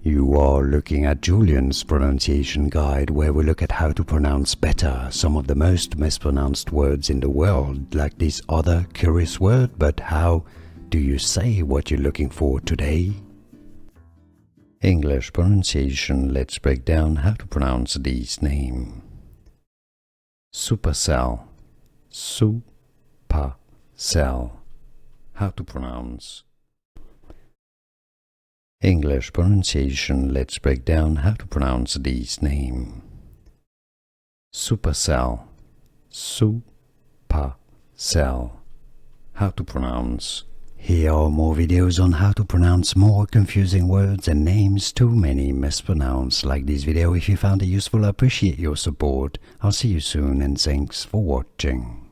You are looking at Julian's pronunciation guide, where we look at how to pronounce better some of the most mispronounced words in the world, like this other curious word. But how do you say what you're looking for today? English pronunciation. Let's break down how to pronounce this name. Supacell. Supacell. How to pronounce. English pronunciation. Let's break down how to pronounce this name. Supacell. Supacell. How to pronounce. Here are more videos on how to pronounce more confusing words and names too many mispronounced. Like this video if you found it useful. I appreciate your support. I'll see you soon and thanks for watching.